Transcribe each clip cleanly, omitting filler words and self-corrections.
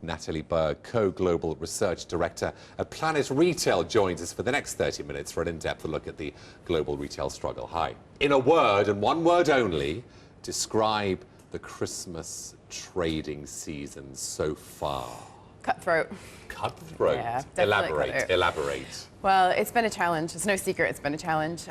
Natalie Berg, Co-Global Research Director at Planet Retail, joins us for the next 30 minutes for an in-depth look at the global retail struggle. Hi. In a word, and one word only, describe the Christmas trading season so far. Cutthroat. Cutthroat? Yeah, Elaborate. Well, it's been a challenge. It's no secret it's been a challenge.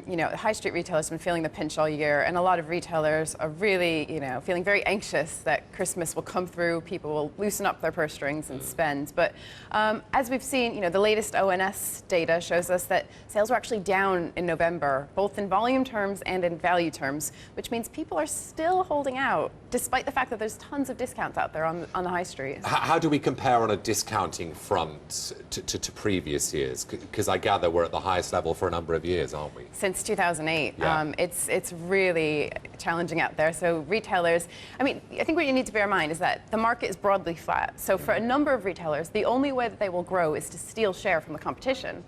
You know, high street retailers have been feeling the pinch all year, and a lot of retailers are really, feeling very anxious that Christmas will come through, people will loosen up their purse strings and spend. But as we've seen, the latest ONS data shows us that sales were actually down in November, both in volume terms and in value terms, which means people are still holding out, despite the fact that there's tons of discounts out there on the high street. How do we compare on a discounting front to previous years? Because I gather we're at the highest level for a number of years, aren't we? Since 2008. Yeah. It's really challenging out there. So retailers, I think what you need to bear in mind is that the market is broadly flat. So for a number of retailers, the only way that they will grow is to steal share from the competition.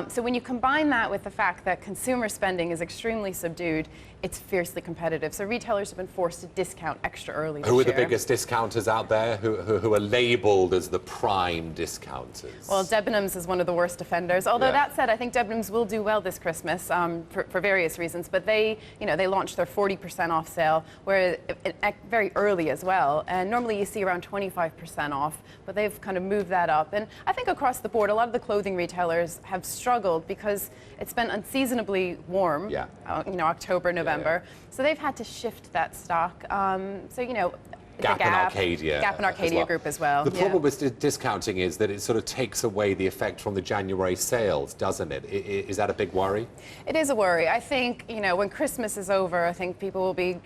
So when you combine that with the fact that consumer spending is extremely subdued, it's fiercely competitive. So retailers have been forced to discount extra early this year. Who are the biggest discounters out there who are labelled as the prime discounters? Well, Debenhams is one of the worst offenders. Although that said, I think Debenhams will do well this Christmas for various reasons. But they launched their 40% off sale, very early as well. And normally you see around 25% off, but they've kind of moved that up. And I think across the board, a lot of the clothing retailers have struggled because it's been unseasonably warm. Yeah. October, November. Yeah. So they've had to shift that stock. Gap and Arcadia. Gap and Arcadia group as well. The problem with discounting is that it sort of takes away the effect from the January sales, doesn't it? Is that a big worry? It is a worry. I think, when Christmas is over, I think people will be,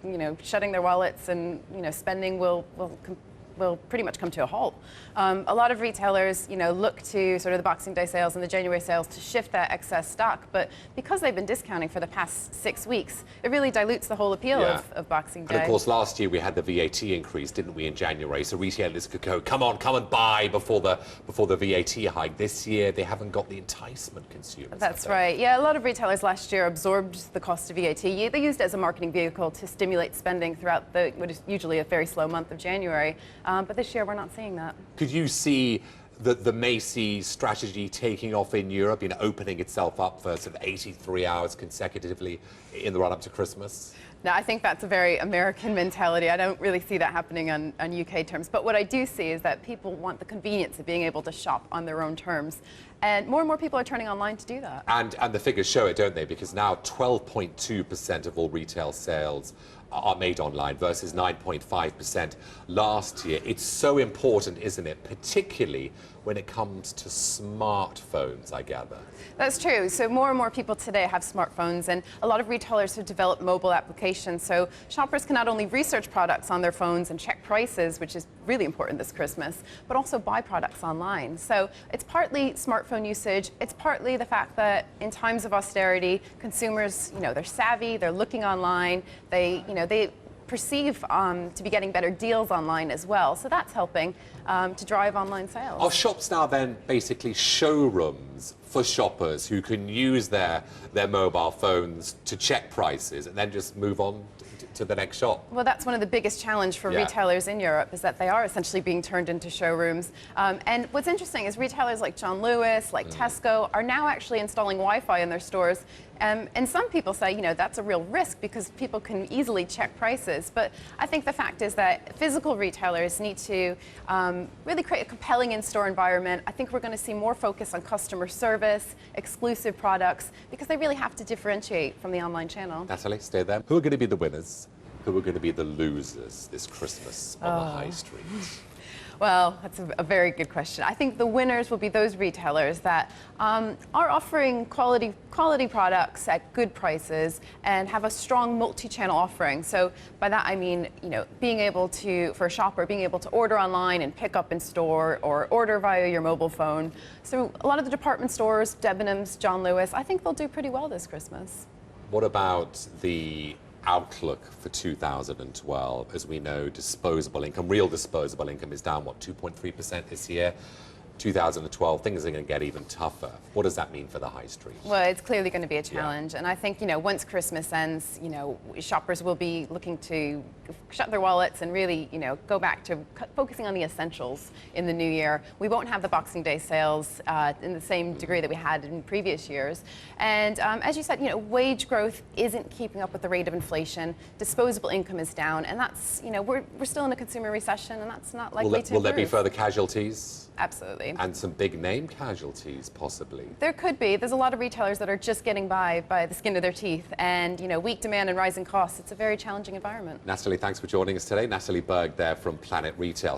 shutting their wallets and, spending will pretty much come to a halt. A lot of retailers, look to sort of the Boxing Day sales and the January sales to shift that excess stock, but because they've been discounting for the past 6 weeks, it really dilutes the whole appeal of Boxing Day. And of course, last year we had the VAT increase, didn't we, in January? So retailers could go, come and buy before the VAT hike. This year, they haven't got the enticement consumers. That's right. Yeah, a lot of retailers last year absorbed the cost of VAT. They used it as a marketing vehicle to stimulate spending throughout what is usually a very slow month of January. But this year, we're not seeing that. Could you see the Macy's strategy taking off in Europe, opening itself up for sort of 83 hours consecutively in the run-up to Christmas? No, I think that's a very American mentality. I don't really see that happening on UK terms. But what I do see is that people want the convenience of being able to shop on their own terms. And more people are turning online to do that. And the figures show it, don't they? Because now 12.2% of all retail sales are made online versus 9.5% last year. It's so important, isn't it? Particularly when it comes to smartphones, I gather. That's true. So more and more people today have smartphones, and a lot of retailers have developed mobile applications. So shoppers can not only research products on their phones and check prices, which is really important this Christmas, but also buy products online. So it's partly smartphone usage. It's partly the fact that in times of austerity, consumers, they're savvy, they're looking online, they perceive to be getting better deals online as well. So that's helping to drive online sales. Are shops now then basically showrooms for shoppers who can use their mobile phones to check prices and then just move on to the next shop? Well, that's one of the biggest challenges for retailers in Europe, is that they are essentially being turned into showrooms. And what's interesting is retailers like John Lewis, like Tesco, are now actually installing Wi-Fi in their stores. And some people say, that's a real risk because people can easily check prices. But I think the fact is that physical retailers need to really create a compelling in-store environment. I think we're going to see more focus on customer service, exclusive products, because they really have to differentiate from the online channel. Natalie, stay there. Who are going to be the winners? Who are going to be the losers this Christmas on the high street? Well, that's a very good question. I think the winners will be those retailers that are offering quality products at good prices and have a strong multi-channel offering. So by that I mean, being able to, for a shopper, being able to order online and pick up in store or order via your mobile phone. So a lot of the department stores, Debenhams, John Lewis, I think they'll do pretty well this Christmas. What about the outlook for 2012? As we know, disposable income, real disposable income, is down, what, 2.3% this year? 2012, things are going to get even tougher. What does that mean for the high street? Well, it's clearly going to be a challenge. And I think, once Christmas ends, shoppers will be looking to shut their wallets and really, go back to focusing on the essentials in the new year. We won't have the Boxing Day sales in the same degree that we had in previous years. And as you said, wage growth isn't keeping up with the rate of inflation. Disposable income is down. And that's, we're still in a consumer recession, and that's not likely to improve. Will there be further casualties? Absolutely. And some big name casualties, possibly. There could be. There's a lot of retailers that are just getting by the skin of their teeth. And, weak demand and rising costs, it's a very challenging environment. Natalie, thanks for joining us today. Natalie Berg there from Planet Retail.